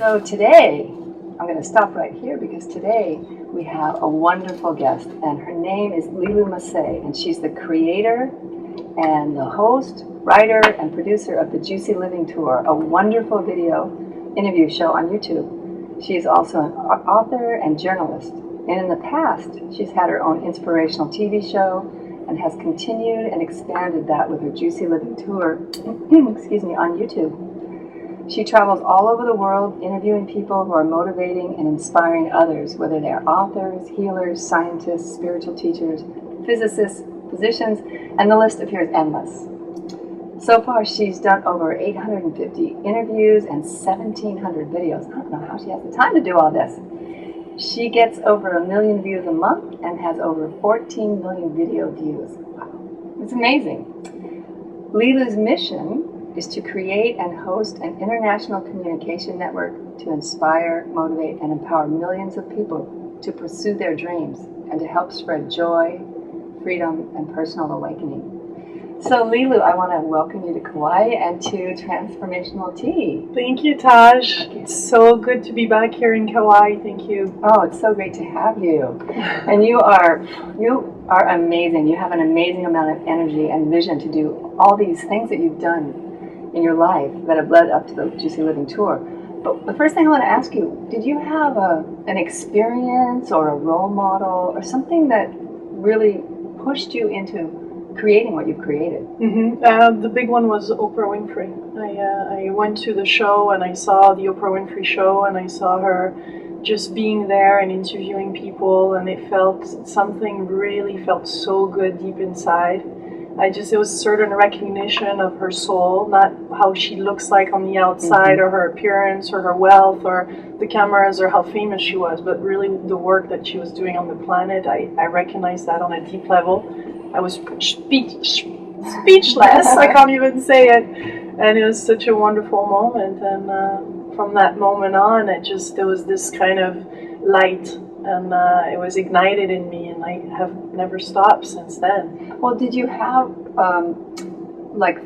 So today, I'm going to stop right here because today we have a wonderful guest, and her name is Lilou Mace, and she's the creator and the host, writer, and producer of the Juicy Living Tour, a wonderful video interview show on YouTube. She is also an author and journalist, and in the past, she's had her own inspirational TV show and has continued and expanded that with her Juicy Living Tour, on YouTube. She travels all over the world interviewing people who are motivating and inspiring others, whether they are authors, healers, scientists, spiritual teachers, physicists, physicians, and the list appears endless. So far, she's done over 850 interviews and 1,700 videos. I don't know how she has the time to do all this. She gets over 1 million views a month and has over 14 million video views. Wow, it's amazing. Lilou's mission is to create and host an international communication network to inspire, motivate, and empower millions of people to pursue their dreams and to help spread joy, freedom, and personal awakening. So Lilou, I want to welcome you to Kauai and to Transformational Tea. Thank you, Taj. It's so good to be back here in Kauai. Thank you. Oh, it's so great to have you. And you are amazing. You have an amazing amount of energy and vision to do all these things that you've done in your life that have led up to the Juicy Living Tour. But the first thing I want to ask you, did you have an experience or a role model or something that really pushed you into creating what you've created? The big one was Oprah Winfrey. I went to the show and I saw the Oprah Winfrey show and I saw her just being there and interviewing people, and it felt something really felt so good deep inside. It was a certain recognition of her soul, not how she looks like on the outside or her appearance or her wealth or the cameras or how famous she was, but really the work that she was doing on the planet. I recognized that on a deep level. I was speechless. I can't even say it. And it was such a wonderful moment. And from that moment on, there was this kind of light, and it was ignited in me, and I have never stopped since then. Well, did you have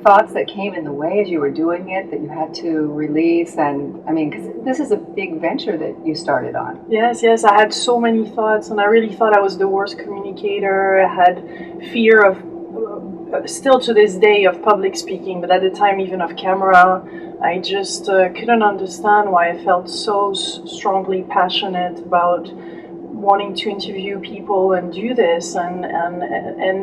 thoughts that came in the way as you were doing it that you had to release? And I mean, because this is a big venture that you started on. Yes, I had so many thoughts, and I really thought I was the worst communicator. I had fear of, still to this day, of public speaking, but at the time even of camera. I just couldn't understand why I felt so strongly passionate about wanting to interview people and do this, and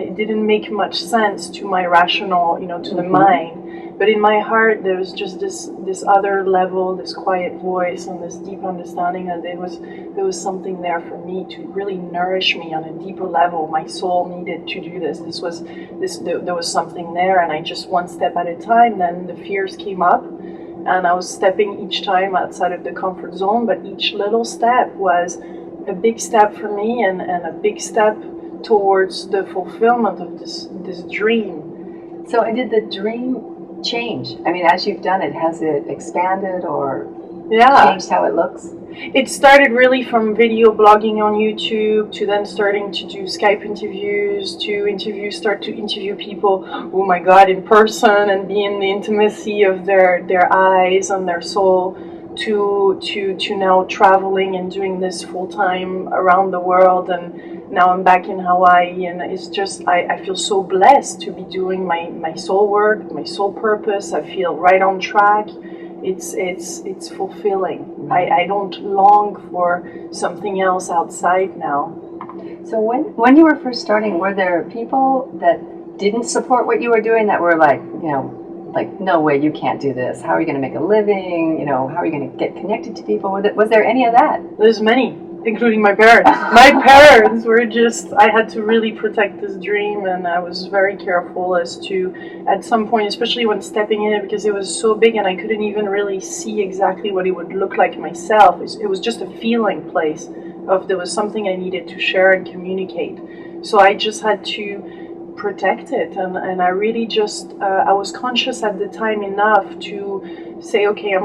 it didn't make much sense to my rational, to the mind. But in my heart, there was just this other level, this quiet voice, and this deep understanding that there was something there for me to really nourish me on a deeper level. My soul needed to do this. There was something there, and I just one step at a time. Then the fears came up, and I was stepping each time outside of the comfort zone. But each little step was a big step for me, and a big step towards the fulfillment of this dream. So did the dream change? I mean, as you've done it, has it expanded or changed how it looks? It started really from video blogging on YouTube to then starting to do Skype interviews, start to interview people, oh my God, in person and be in the intimacy of their eyes and their soul, to now traveling and doing this full time around the world. And now I'm back in Hawaii, and it's just I feel so blessed to be doing my soul work, my soul purpose. I feel right on track. It's fulfilling. I don't long for something else outside now. So when you were first starting, were there people that didn't support what you were doing, that were like, no way, you can't do this. How are you going to make a living? How are you going to get connected to people? Was there any of that? There's many, including my parents. My parents were I had to really protect this dream, and I was very careful as to, at some point, especially when stepping in it, because it was so big and I couldn't even really see exactly what it would look like myself. It was just a feeling place of there was something I needed to share and communicate. So I just had to protect it, and I really just I was conscious at the time enough to say, okay,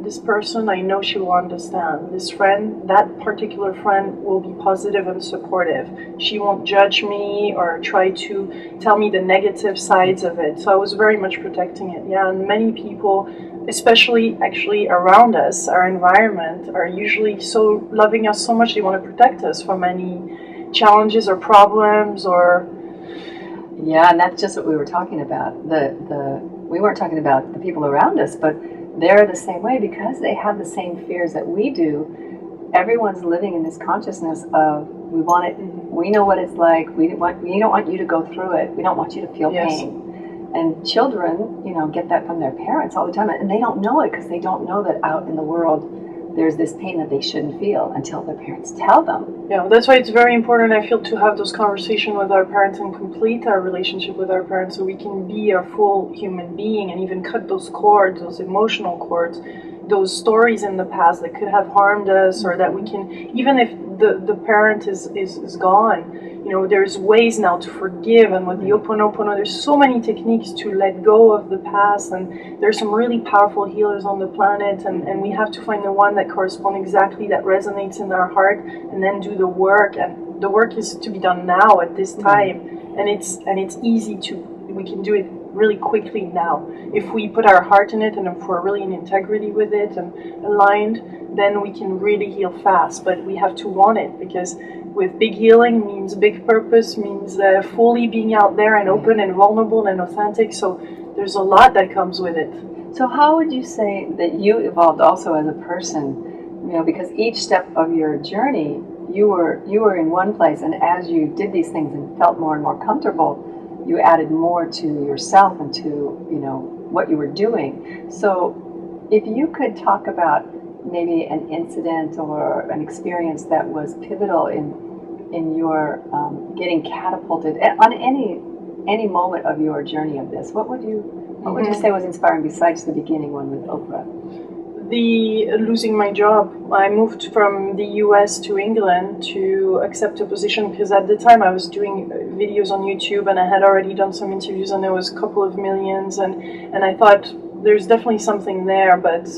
this person, I know she will understand. This friend, that particular friend, will be positive and supportive. She won't judge me or try to tell me the negative sides of it. So I was very much protecting it. Yeah, and many people, especially actually around us, our environment, are usually so loving us so much they want to protect us from any challenges or problems or. Yeah, and that's just what we were talking about. We weren't talking about the people around us, but they're the same way because they have the same fears that we do. Everyone's living in this consciousness of we want it. We know what it's like. We don't want you to go through it. We don't want you to feel pain. And children, get that from their parents all the time, and they don't know it because they don't know that out in the world there's this pain that they shouldn't feel until their parents tell them. Yeah, that's why it's very important, I feel, to have those conversations with our parents and complete our relationship with our parents so we can be a full human being and even cut those cords, those emotional cords, those stories in the past that could have harmed us, or that we can, even if the parent is gone, there's ways now to forgive. And with the Ho'oponopono, there's so many techniques to let go of the past, and there's some really powerful healers on the planet, and we have to find the one that corresponds exactly, that resonates in our heart, and then do the work. And the work is to be done now at this time, and it's easy we can do it really quickly now. If we put our heart in it, and if we're really in integrity with it and aligned, then we can really heal fast. But we have to want it, because with big healing means big purpose, means fully being out there and open and vulnerable and authentic. So there's a lot that comes with it. So how would you say that you evolved also as a person? Because each step of your journey, you were in one place, and as you did these things and felt more and more comfortable, you added more to yourself and to what you were doing. So if you could talk about maybe an incident or an experience that was pivotal in your getting catapulted on any moment of your journey of this, what would you say was inspiring besides the beginning one with Oprah? The losing my job. I moved from the US to England to accept a position because at the time I was doing videos on YouTube, and I had already done some interviews, and there was a couple of millions, and I thought there's definitely something there, but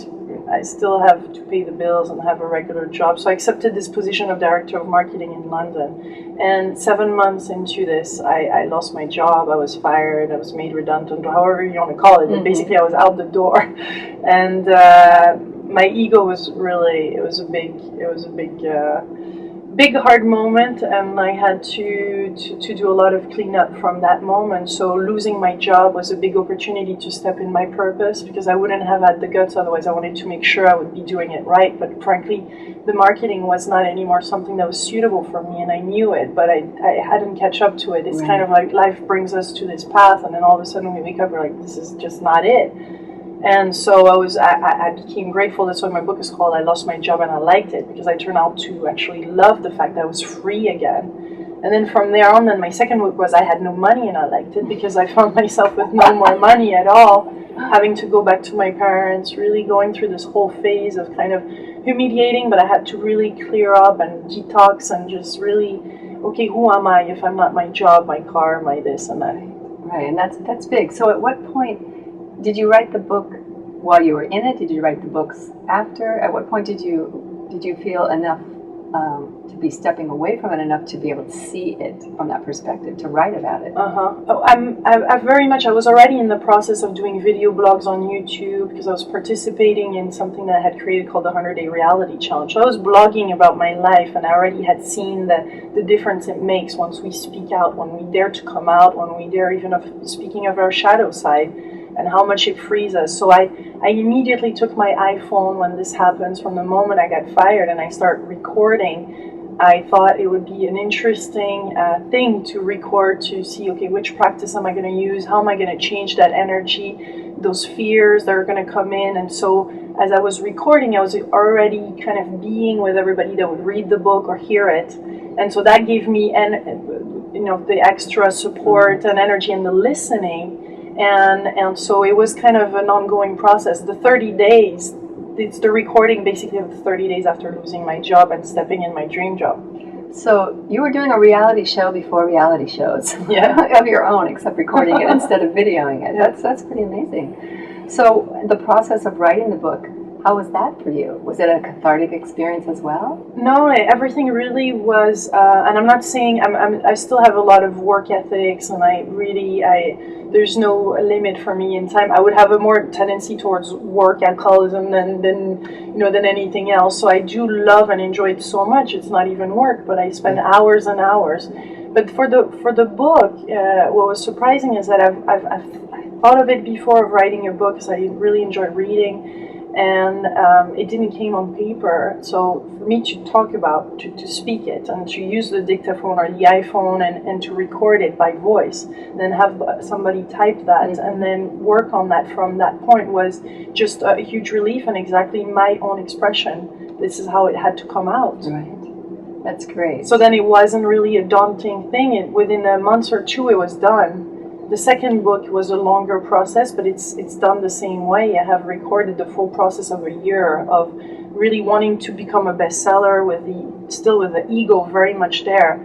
I still have to pay the bills and have a regular job. So I accepted this position of director of marketing in London. And 7 months into this, I lost my job. I was fired. I was made redundant, or however you want to call it. But basically, I was out the door. And my ego was really, it was a big hard moment, and I had to do a lot of cleanup from that moment. So losing my job was a big opportunity to step in my purpose, because I wouldn't have had the guts otherwise. I wanted to make sure I would be doing it right, but frankly the marketing was not anymore something that was suitable for me, and I knew it, but I hadn't catch up to it. It's kind of like life brings us to this path, and then all of a sudden we wake up, we're like, this is just not it. And so I became grateful. That's why my book is called I Lost My Job and I Liked It, because I turned out to actually love the fact that I was free again. And then from there on, then my second book was I Had No Money and I Liked It, because I found myself with no more money at all, having to go back to my parents, really going through this whole phase of kind of humiliating, but I had to really clear up and detox and just really, okay, who am I if I'm not my job, my car, my this and that. Right, and that's big. So at what point did you write the book while you were in it? Did you write the books after? At what point did you feel enough to be stepping away from it enough to be able to see it from that perspective, to write about it? I was already in the process of doing video blogs on YouTube, because I was participating in something that I had created called the 100-Day Reality Challenge. So I was blogging about my life, and I already had seen the difference it makes once we speak out, when we dare to come out, when we dare even of speaking of our shadow side, and how much it frees us. So I immediately took my iPhone when this happens, from the moment I got fired, and I started recording. I thought it would be an interesting thing to record, to see, okay, which practice am I going to use? How am I going to change that energy, those fears that are going to come in? And so as I was recording, I was already kind of being with everybody that would read the book or hear it. And so that gave me the extra support and energy and the listening. And so it was kind of an ongoing process. The 30 days, it's the recording basically of the 30 days after losing my job and stepping in my dream job. So you were doing a reality show before reality shows of your own, except recording it instead of videoing it. That's pretty amazing. So the process of writing the book, how was that for you? Was it a cathartic experience as well? No, everything really was, and I'm not saying I still have a lot of work ethics, and there's no limit for me in time. I would have a more tendency towards work alcoholism than anything else. So I do love and enjoy it so much. It's not even work, but I spend hours and hours. But for the book, what was surprising is that I've thought of it before of writing a book, because I really enjoy reading. And it didn't came on paper, so for me to talk about, to speak it, and to use the dictaphone or the iPhone and to record it by voice, then have somebody type that, and then work on that from that point was just a huge relief, and exactly my own expression. This is how it had to come out. Right. That's great. So then it wasn't really a daunting thing. Within a month or two, it was done. The second book was a longer process, but it's done the same way. I have recorded the full process of a year of really wanting to become a bestseller, with the ego very much there,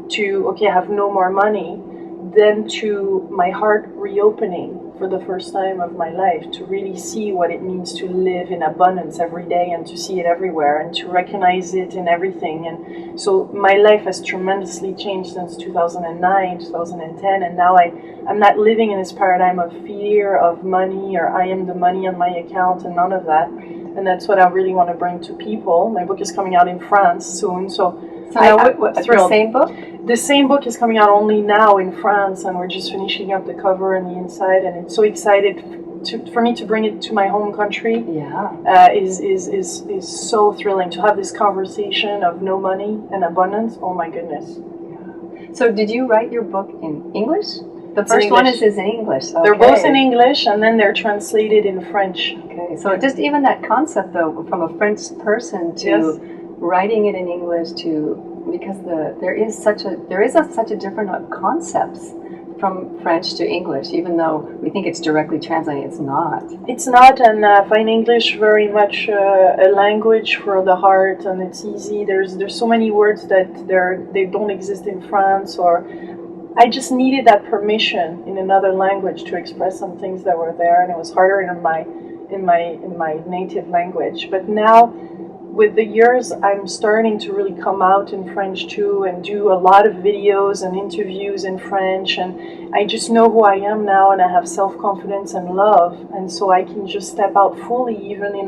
to I have no more money, then to my heart reopening for the first time of my life, to really see what it means to live in abundance every day, and to see it everywhere, and to recognize it in everything. And so my life has tremendously changed since 2009, 2010, and now I'm not living in this paradigm of fear of money, or I am the money on my account, and none of that. And that's what I really want to bring to people. My book is coming out in France soon, so the same book? The same book is coming out only now in France, and we're just finishing up the cover and the inside, and it's so excited for me to bring it to my home country. Yeah. Is so thrilling to have this conversation of no money and abundance. Oh my goodness. Yeah. So did you write your book in English? The first one is in English. Okay. They're both in English, and then they're translated in French. Okay, so just even that concept, though, from a French person to writing it in English, because there is such a different concepts from French to English, even though we think it's directly translating, it's not. It's not, and I find English very much a language for the heart, and it's easy. There's so many words that they don't exist in France, or I just needed that permission in another language to express some things that were there, and it was harder in my native language. But now, with the years, I'm starting to really come out in French too, and do a lot of videos and interviews in French, and I just know who I am now, and I have self-confidence and love, and so I can just step out fully, even in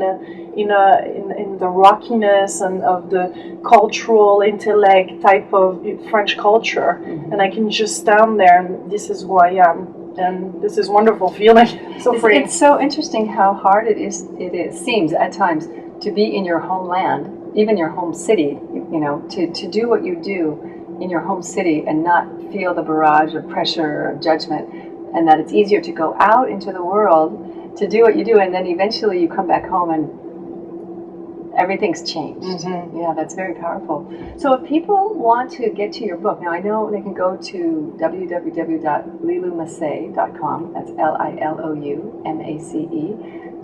the rockiness and of the cultural intellect type of French culture, and I can just stand there, and this is who I am. And this is wonderful feeling. So free. It's so interesting how hard it seems at times to be in your homeland, even your home city, to do what you do in your home city and not feel the barrage of pressure or judgment, and that it's easier to go out into the world to do what you do, and then eventually you come back home and everything's changed. Mm-hmm. Yeah, that's very powerful. So if people want to get to your book, now I know they can go to www.liloumace.com, that's LILOUMACE,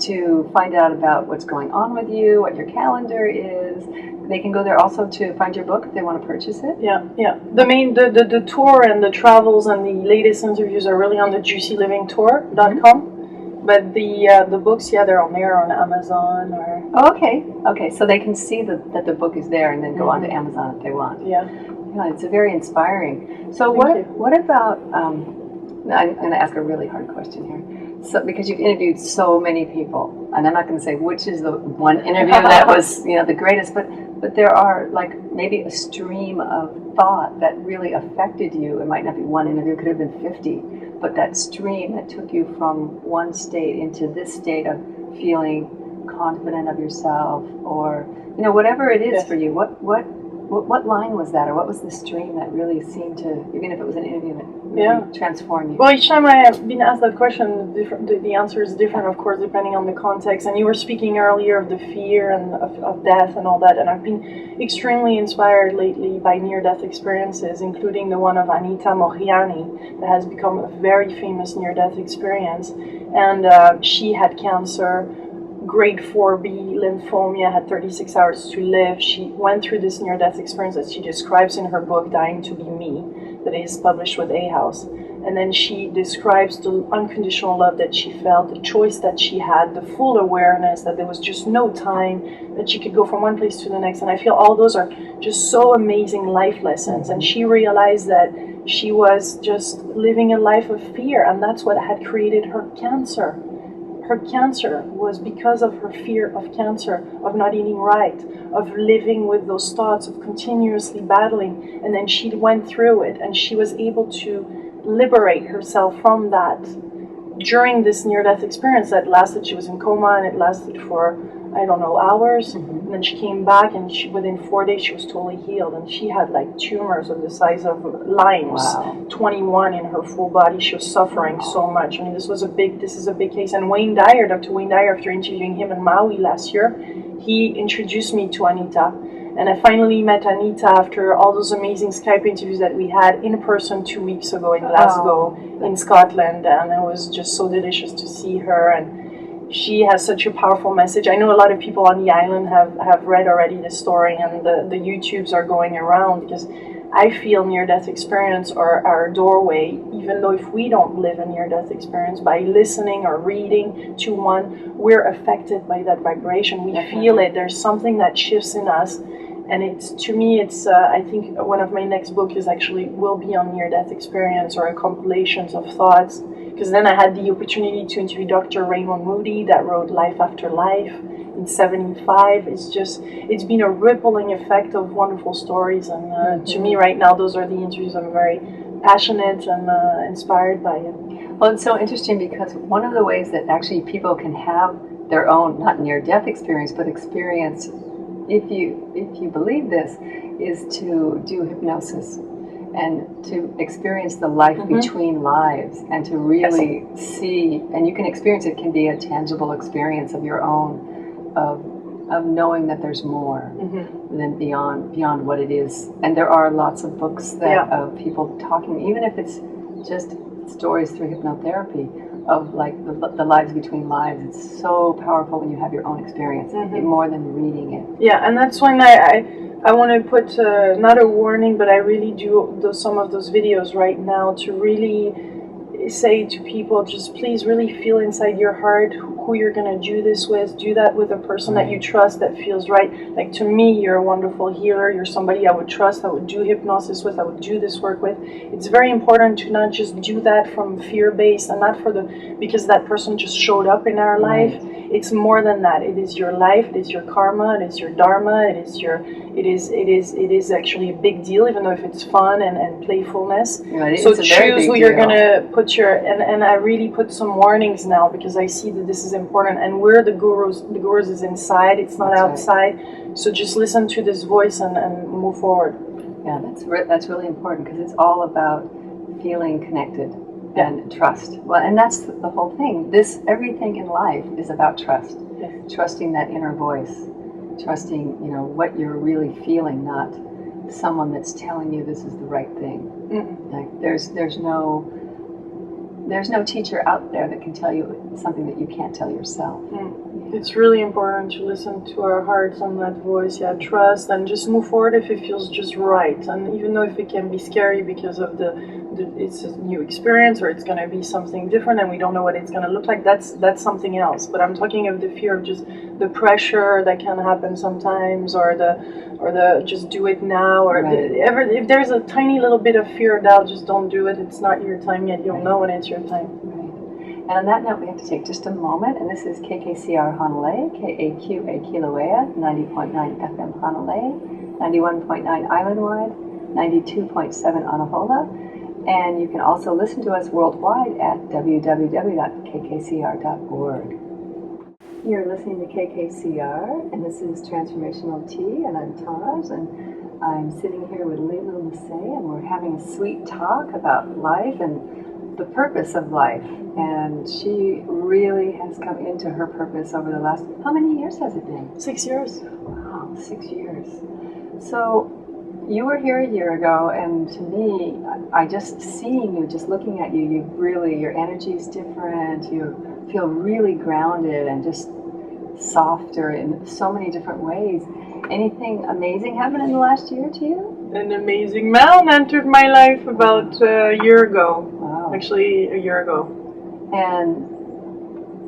to find out about what's going on with you, what your calendar is. They can go there also to find your book if they want to purchase it. Yeah. The tour and the travels and the latest interviews are really on the juicylivingtour.com. Mm-hmm. But the books, they're on there on Amazon or. Oh, okay. So they can see that the book is there, and then go on to Amazon if they want. Yeah, it's very inspiring. So what about? I'm going to ask a really hard question here. So because you've interviewed so many people, and I'm not going to say which is the one interview that was the greatest, but there are like maybe a stream of thought that really affected you. It might not be one interview; it could have been 50. But that stream that took you from one state into this state of feeling confident of yourself, or whatever it is for you. What line was that, or what was the stream that really seemed to, even if it was an interview, that really transformed you? Well, each time I have been asked that question, the answer is different, of course, depending on the context. And you were speaking earlier of the fear and of death and all that, and I've been extremely inspired lately by near-death experiences, including the one of Anita Mohani, that has become a very famous near-death experience. And she had cancer grade 4B lymphoma, had 36 hours to live. She went through this near-death experience that she describes in her book, Dying to Be Me, that is published with A House. And then she describes the unconditional love that she felt, the choice that she had, the full awareness that there was just no time, that she could go from one place to the next. And I feel all those are just so amazing life lessons. And she realized that she was just living a life of fear, and that's what had created her cancer. Her cancer was because of her fear of cancer, of not eating right, of living with those thoughts, of continuously battling. And then she went through it, and she was able to liberate herself from that during this near-death experience that lasted. She was in coma, and it lasted for, I don't know, hours. And then she came back, and within 4 days she was totally healed. And she had like tumors of the size of limes, 21 in her full body. She was suffering so much. I mean, this is a big case. And Dr. Wayne Dyer, after interviewing him in Maui last year, he introduced me to Anita. And I finally met Anita after all those amazing Skype interviews that we had in person 2 weeks ago in Glasgow, in Scotland. And it was just so delicious to see her. And she has such a powerful message. I know a lot of people on the island have read already the story, and the YouTubes are going around, because I feel near-death experience are our doorway, even though if we don't live a near-death experience, by listening or reading to one, we're affected by that vibration. We feel it. There's something that shifts in us. And to me, I think one of my next book will be on near-death experience, or a compilations of thoughts. Because then I had the opportunity to interview Dr. Raymond Moody, that wrote Life After Life in 75. It's been a rippling effect of wonderful stories. And to me right now, those are the interviews I'm very passionate and inspired by. Well, it's so interesting, because one of the ways that actually people can have their own, not near-death experience, but experience, if you believe this, is to do hypnosis and to experience the life between lives, and to really see, and you can experience it, can be a tangible experience of your own, of knowing that there's more than beyond what it is. And there are lots of books that of people talking, even if it's just stories through hypnotherapy, of like the lives between lives. It's so powerful when you have your own experience, more than reading it. Yeah, and that's when I want to put not a warning, but I really do some of those videos right now to really say to people, just please really feel inside your heart who you're going to do this with. Do that with a person that you trust, that feels right. Like, to me, you're a wonderful healer. You're somebody I would trust, I would do hypnosis with, I would do this work with. It's very important to not just do that from fear-based, and not because that person just showed up in our life. It's more than that. It is your life, it is your karma, it is your dharma, it is actually a big deal, even though if it's fun and playfulness. So choose who you're gonna put and I really put some warnings now, because I see that this is important, and we're the gurus is inside, it's not outside. So just listen to this voice and move forward. Yeah, that's really important, because it's all about feeling connected. And trust. Well, and that's the whole thing. Everything in life is about trust. Trusting that inner voice. Trusting, what you're really feeling, not someone that's telling you this is the right thing. Like there's no teacher out there that can tell you something that you can't tell yourself. It's really important to listen to our hearts and that voice. Trust, and just move forward if it feels just right. And even though if it can be scary because of it's a new experience, or it's going to be something different and we don't know what it's going to look like, that's something else. But I'm talking of the fear of just the pressure that can happen sometimes, or the just do it now, or if there's a tiny little bit of fear or doubt, just don't do it. It's not your time yet. You'll know when it's your time. And on that note, we have to take just a moment, and this is KKCR Honolulu, KAQA Kilauea, 90.9 FM Honolulu, 91.9 Islandwide, 92.7 Anahola, and you can also listen to us worldwide at www.kkcr.org. You're listening to KKCR, and this is Transformational Tea, and I'm Taj, and I'm sitting here with Lilou Mace, and we're having a sweet talk about life and the purpose of life. And she really has come into her purpose over the last, how many years has it been? 6 years. Wow, 6 years. So you were here a year ago, and to me, I just seeing you, just looking at you, your energy is different. You feel really grounded and just softer in so many different ways. Anything amazing happened in the last year to you? An amazing man entered my life about a year ago. Wow. Actually, a year ago. And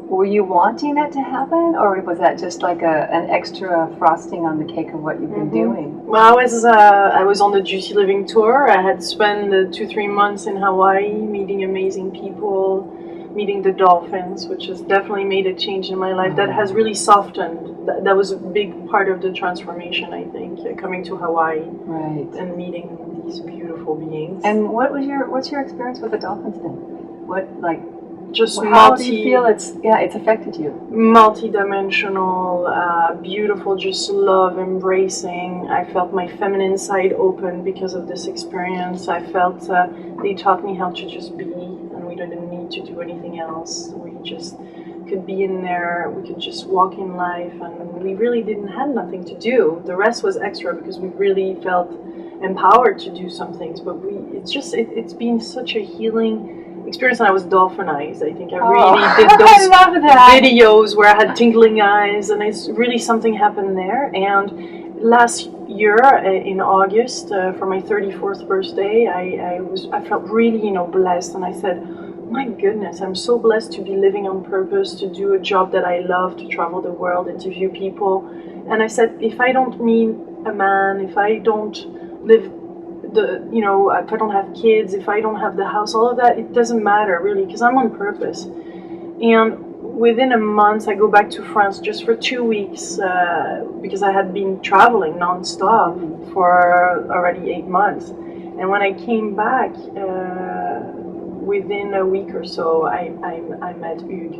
were you wanting that to happen, or was that just like an extra frosting on the cake of what you've been doing? Well, I was on the Juicy Living tour. I had spent 2-3 months in Hawaii meeting amazing people, meeting the Dolphins, which has definitely made a change in my life. That has really softened. That was a big part of the transformation, I think, coming to Hawaii, right, and meeting these beautiful beings. And what's your experience with the Dolphins then? What, like, just how do you feel it's affected you? Multi-dimensional, beautiful, just love, embracing. I felt my feminine side open because of this experience. I felt they taught me how to just be, and we didn't need to do anything else. We just could be in there, we could just walk in life, and we really didn't have nothing to do. The rest was extra because we really felt empowered to do some things, but it's been such a healing experience, and I was dolphinized. I think I really did those videos where I had tingling eyes, and it's really something happened there. And last year in August, for my 34th birthday, I felt really blessed, and I said, my goodness, I'm so blessed to be living on purpose, to do a job that I love, to travel the world, interview people. And I said, if I don't meet a man, if I don't live if I don't have kids, if I don't have the house, all of that, it doesn't matter really, because I'm on purpose. And within a month, I go back to France just for 2 weeks because I had been traveling nonstop for already 8 months. And when I came back, within a week or so, I met Hugues.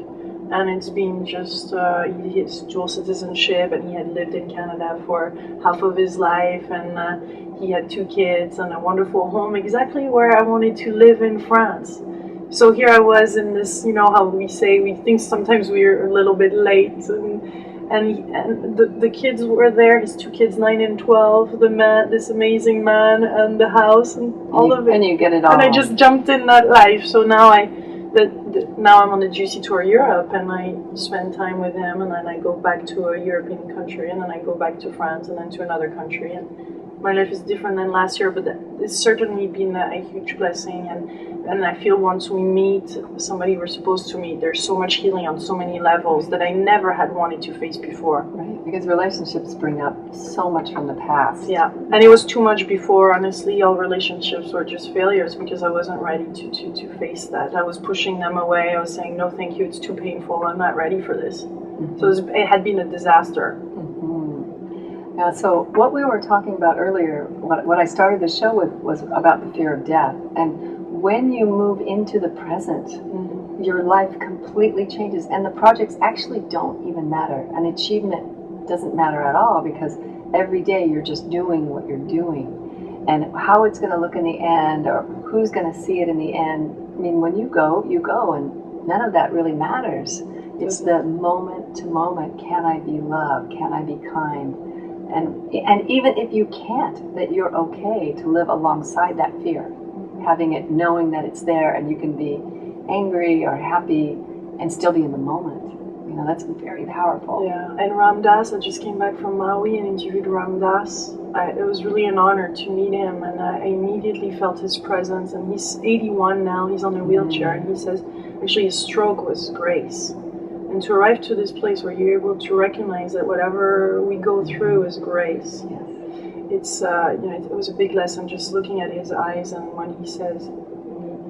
And it's been just, he has dual citizenship, and he had lived in Canada for half of his life, and he had 2 kids and a wonderful home exactly where I wanted to live in France. So here I was in this, how we say, we think sometimes we're a little bit late, and the kids were there, his 2 kids, 9 and 12, the man, this amazing man, and the house, and all of it. And you get it all. And I just jumped in that life, so now now I'm on the Juicy Tour Europe, and I spend time with him, and then I go back to a European country, and then I go back to France, and then to another country. And my life is different than last year, but it's certainly been a huge blessing. And I feel once we meet somebody we're supposed to meet, there's so much healing on so many levels that I never had wanted to face before. Right, because relationships bring up so much from the past. Yeah, and it was too much before. Honestly, all relationships were just failures because I wasn't ready to face that. I was pushing them away. I was saying, no, thank you, it's too painful. I'm not ready for this. Mm-hmm. So it had been a disaster. So what we were talking about earlier, what I started the show with, was about the fear of death. And when you move into the present, your life completely changes. And the projects actually don't even matter. An achievement doesn't matter at all, because every day you're just doing what you're doing. And how it's going to look in the end, or who's going to see it in the end, I mean, when you go, and none of that really matters. It's the moment to moment. Can I be loved? Can I be kind? And even if you can't, that you're okay to live alongside that fear, having it, knowing that it's there, and you can be angry or happy and still be in the moment. That's very powerful. Yeah, and Ram Dass, I just came back from Maui and interviewed Ram Dass. It was really an honor to meet him, and I immediately felt his presence. And he's 81 now, he's on a wheelchair, and he says, actually his stroke was grace. And to arrive to this place where you're able to recognize that whatever we go through is grace. Yes. It's it was a big lesson just looking at his eyes, and when he says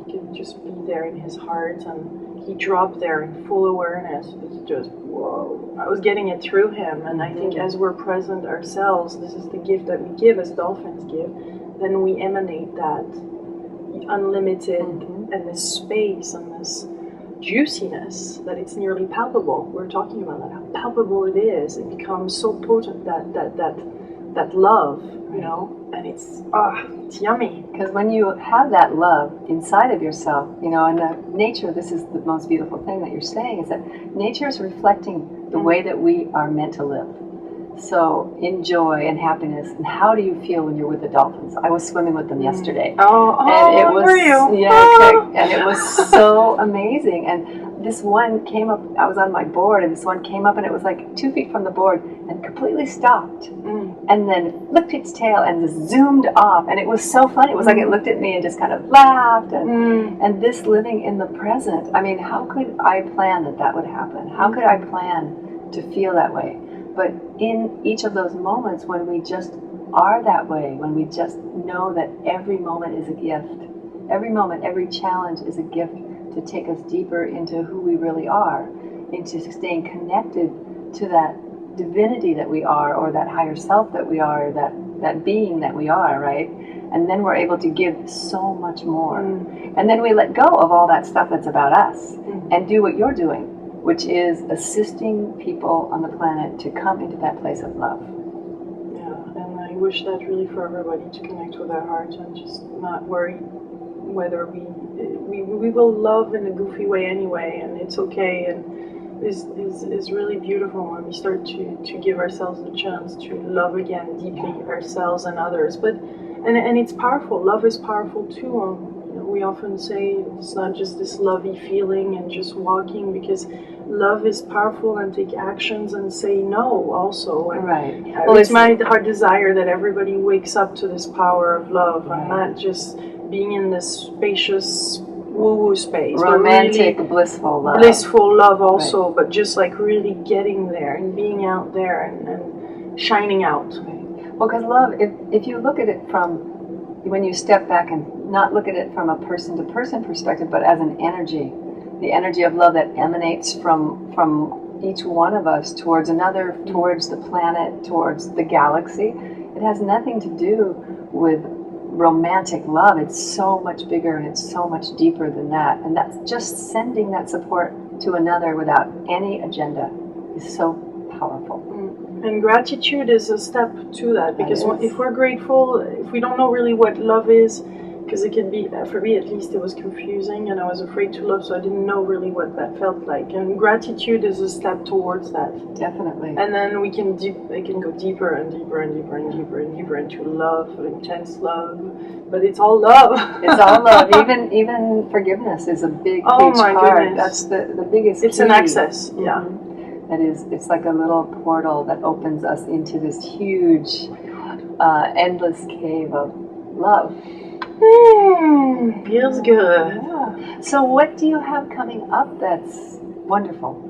he could just be there in his heart, and he dropped there in full awareness. It's just whoa. I was getting it through him, and I think as we're present ourselves, this is the gift that we give, as dolphins give. Then we emanate that unlimited and this space and this juiciness that it's nearly palpable. We're talking about that, how palpable it is. It becomes so potent, that love, and it's yummy. Because when you have that love inside of yourself, and the nature, this is the most beautiful thing that you're saying, is that nature is reflecting the way that we are meant to live. So in joy and happiness. And how do you feel when you're with the dolphins? I was swimming with them yesterday. And it was, were you? Yeah, and it was so amazing. And this one came up, I was on my board, and this one came up, and it was like 2 feet from the board, and completely stopped, and then flicked its tail and just zoomed off, and it was so funny. It was like it looked at me and just kind of laughed, and this living in the present. I mean, how could I plan that would happen? How could I plan to feel that way? But in each of those moments when we just are that way, when we just know that every moment is a gift, every moment, every challenge is a gift to take us deeper into who we really are, into staying connected to that divinity that we are, or that higher self that we are, that being that we are, right? And then we're able to give so much more. And then we let go of all that stuff that's about us and do what you're doing, which is assisting people on the planet to come into that place of love. Yeah, and I wish that really for everybody to connect with their heart and just not worry whether we will love in a goofy way anyway, and it's okay, and is really beautiful when we start to give ourselves the chance to love again deeply ourselves and others. But and it's powerful. Love is powerful too. We often say it's not just this lovey feeling and just walking, because love is powerful, and take actions and say no also. And right. Well, it's my heart desire that everybody wakes up to this power of love, and not just being in this spacious woo-woo space. Romantic, really blissful love also, but just like really getting there and being out there and shining out. Right. Well, because love, if you look at it from, when you step back and not look at it from a person-to-person perspective, but as an energy, the energy of love that emanates from each one of us towards another, towards the planet, towards the galaxy, it has nothing to do with romantic love. It's so much bigger and it's so much deeper than that. And that's just sending that support to another without any agenda is so powerful. And gratitude is a step to that, because if we're grateful, if we don't know really what love is, because it can be, for me at least, it was confusing and I was afraid to love, so I didn't know really what that felt like. And gratitude is a step towards that. Definitely. And then we can go deeper and deeper and deeper and deeper and deeper into love, intense love. But it's all love. It's all love. Even forgiveness is a big, huge part. Goodness. That's the biggest. It's key. An access. Yeah. That is, it's like a little portal that opens us into this huge, endless cave of love. Feels good. Yeah. So what do you have coming up that's wonderful?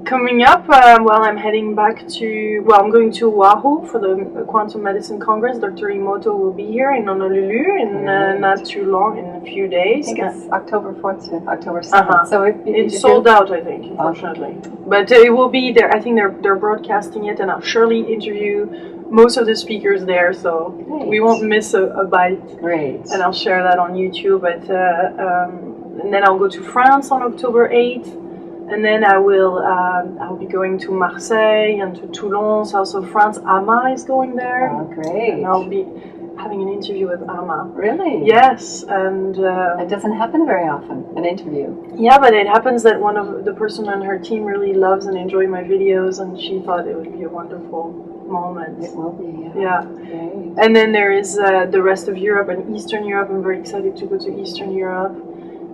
Coming up, I'm heading back to, I'm going to Oahu for the Quantum Medicine Congress. Dr. Emoto will be here in Honolulu in not too long, in a few days. I think it's October 4th to October 7th. So it's sold out, I think, unfortunately. Okay. But it will be there. I think they're broadcasting it, and I'll surely interview most of the speakers there, so we won't miss a bite. Great. And I'll share that on YouTube. But and then I'll go to France on October 8th. And then I'll be going to Marseille and to Toulon, south of France. Ama is going there. Oh, great. And I'll be having an interview with Ama. Really? Yes. And it doesn't happen very often, an interview. Yeah, but it happens that one of the person on her team really loves and enjoys my videos, and she thought it would be a wonderful moment. It will be, yeah. Great. And then there is the rest of Europe and Eastern Europe. I'm very excited to go to Eastern Europe.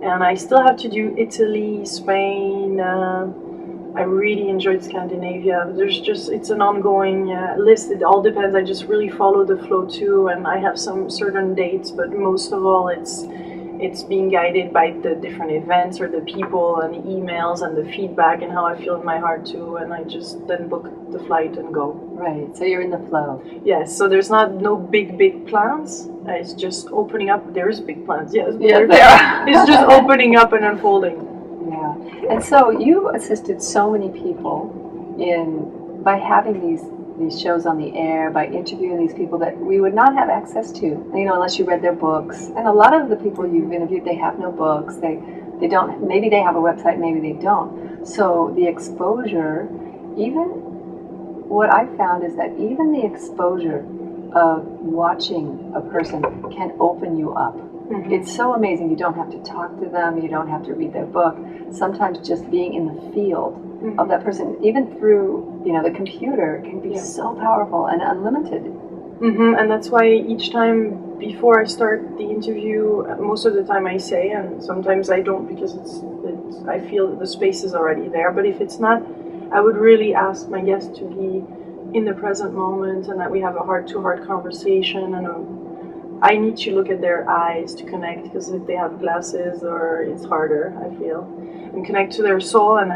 And I still have to do Italy, Spain. I really enjoyed Scandinavia. It's an ongoing list. It all depends. I just really follow the flow too, and I have some certain dates, but most of all, it's being guided by the different events or the people and the emails and the feedback and how I feel in my heart too. And I just then book the flight and go. Right. So you're in the flow. Yes. So there's no big plans. It's just opening up. There's big plans. Yes. Yeah, there are. It's just opening up and unfolding. Yeah. And so you assisted so many people by having these shows on the air, by interviewing these people that we would not have access to, unless you read their books. And a lot of the people you've interviewed, they have no books. They don't. Maybe they have a website, maybe they don't. So the exposure, what I found is that even the exposure of watching a person can open you up. Mm-hmm. It's so amazing. You don't have to talk to them. You don't have to read their book. Sometimes just being in the field of that person, even through the computer, can be so powerful and unlimited. Mm-hmm. And that's why each time before I start the interview, most of the time I say, and sometimes I don't because I feel that the space is already there. But if it's not, I would really ask my guests to be in the present moment, and that we have a heart-to-heart conversation, and I need to look at their eyes to connect, because if they have glasses, or it's harder, I feel, and connect to their soul and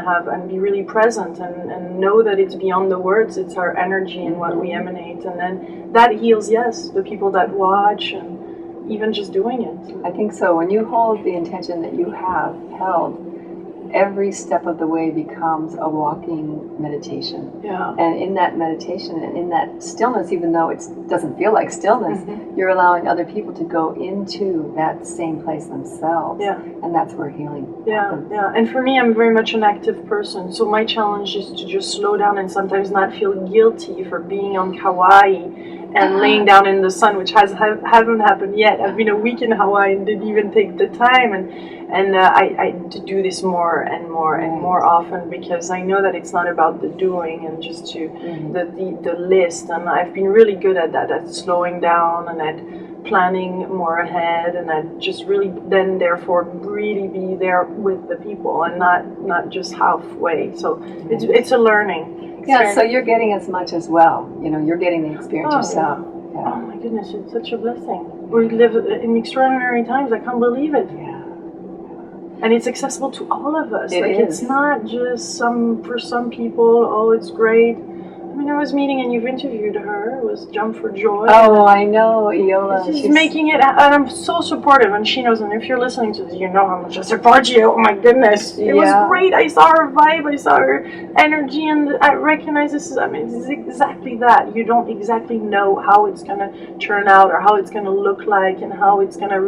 be really present and know that it's beyond the words, it's our energy and what we emanate, and then that heals, yes, the people that watch, and even just doing it. I think so. When you hold the intention that you have held, every step of the way becomes a walking meditation. Yeah. And in that meditation and in that stillness, even though it doesn't feel like stillness, you're allowing other people to go into that same place themselves. Yeah. And that's where healing happens. Yeah. And for me, I'm very much an active person. So my challenge is to just slow down and sometimes not feel guilty for being on Kauai and laying down in the sun, which hasn't happened yet. I've been a week in Hawaii and didn't even take the time, and I to do this more and more and more often, because I know that it's not about the doing and just to the list. And I've been really good at that, at slowing down and at planning more ahead, and at just really then therefore really be there with the people and not just halfway. So it's a learning. Yeah, so you're getting as much as well. You know, you're getting the experience yourself. Yeah. Oh my goodness, it's such a blessing. We live in extraordinary times. I can't believe it. Yeah. And it's accessible to all of us. It's not just for some people, oh, it's great. I mean, I was meeting, and you've interviewed her. It was Jump for Joy. Oh, I know, Iola. She's making it, and I'm so supportive, and she knows, and if you're listening to this, you know how much I support you. Oh my goodness. It was great. I saw her vibe, I saw her energy, and I recognize this it's exactly that. You don't exactly know how it's going to turn out, or how it's going to look like, and how it's going to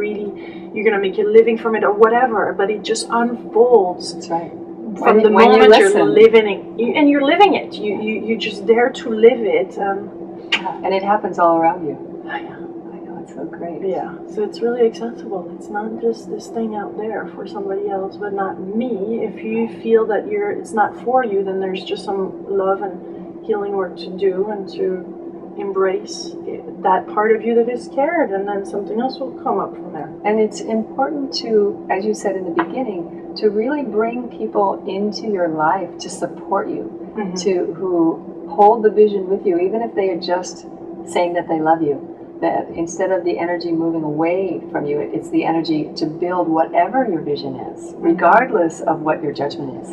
you're going to make a living from it, or whatever, but it just unfolds. That's right. From the moment you're living it, and you're living it, you're just there to live it. And it happens all around you. I know, it's so great. Yeah, so it's really accessible. It's not just this thing out there for somebody else, but not me. If you feel that it's not for you, then there's just some love and healing work to do, and to embrace that part of you that is scared, and then something else will come up from there. And it's important to, as you said in the beginning, to really bring people into your life to support you, who hold the vision with you, even if they are just saying that they love you. That instead of the energy moving away from you, it's the energy to build whatever your vision is, regardless of what your judgment is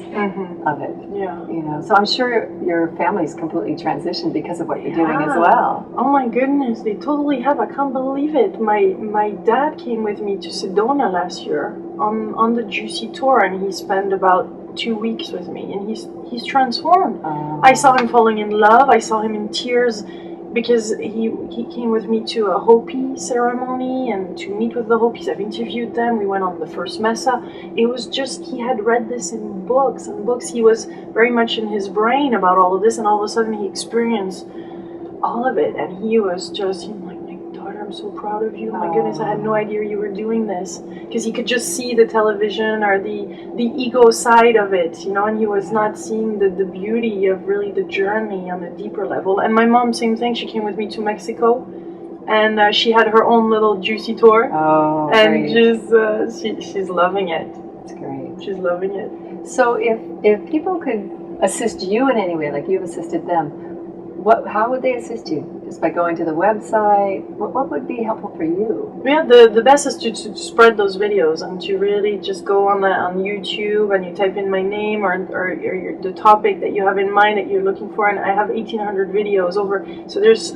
of it. Yeah. You know, so I'm sure your family's completely transitioned because of what you're doing as well. Oh my goodness, they totally have. I can't believe it. My dad came with me to Sedona last year on the Juicy tour, and he spent about 2 weeks with me, and he's transformed. I saw him falling in love. I saw him in tears, because he came with me to a Hopi ceremony and to meet with the Hopis. I've interviewed them. We went on the first messa. It was just, he had read this in books and books. He was very much in his brain about all of this, and all of a sudden he experienced all of it, and he was just, he's like, my daughter, I'm so proud of you. Oh my goodness, I had no idea you were doing this. Because he could just see the television or the ego side of it, you know, and he was not seeing the beauty of really the journey on a deeper level. And my mom, same thing. She came with me to Mexico, and she had her own little Juicy tour. Oh, and great. she's loving it. That's great. She's loving it. So if people could assist you in any way, like you've assisted them, how would they assist you? Just by going to the website? What would be helpful for you? Yeah, the best is to spread those videos, and to really just go on YouTube, and you type in my name or the topic that you have in mind that you're looking for, and I have 1,800 videos over. So there's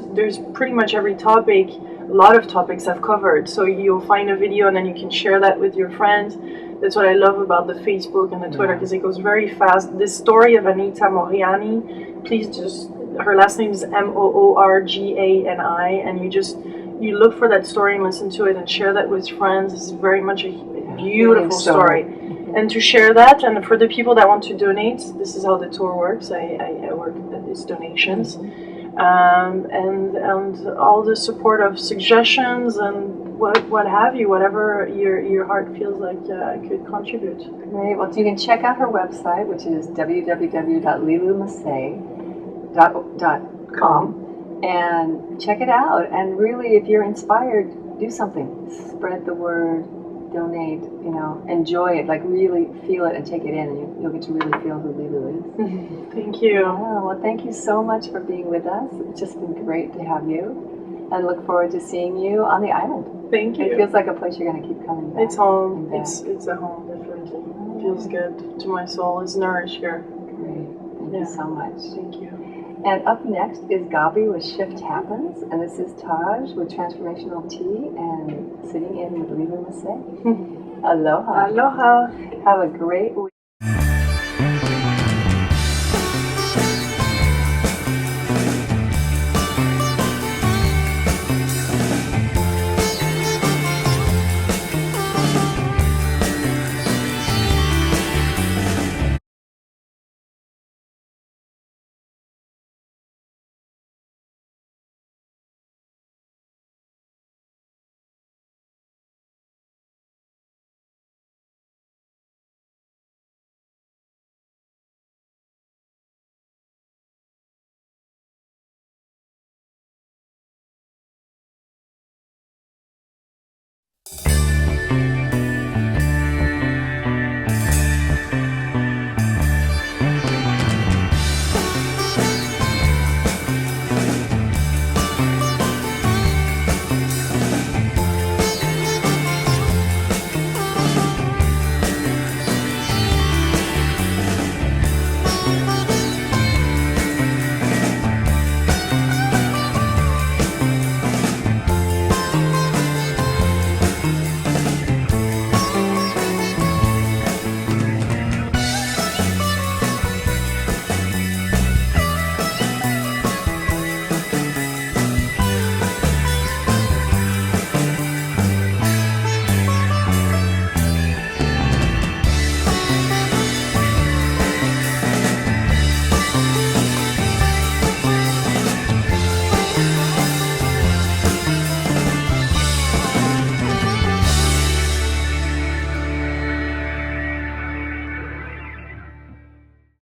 pretty much every topic. A lot of topics I've covered. So you'll find a video, and then you can share that with your friends. That's what I love about the Facebook and the Twitter, because it goes very fast. This story of Anita Mohani, please just, her last name is Moorgani, and you look for that story and listen to it and share that with friends. It's very much a beautiful story. And to share that, and for the people that want to donate, this is how the tour works. I work at these donations. And all the support of suggestions and what have you, whatever your heart feels like could contribute. Great. Well, you can check out her website, which is www.liloumassey.com, and check it out. And really, if you're inspired, do something. Spread the word. donate, you know, enjoy it, like really feel it and take it in, and you'll get to really feel who Lilou is. Thank you. Yeah, well, thank you so much for being with us. It's just been great to have you, and look forward to seeing you on the island. Thank you. It feels like a place you're going to keep coming back. It's home. Back. It's a home, definitely. It feels good to my soul. It's nourished here. Great. Thank you so much. Thank you. And up next is Gabi with Shift Happens, and this is Taj with Transformational Tea, and sitting in with Lilou Mace. Aloha. Aloha. Have a great week.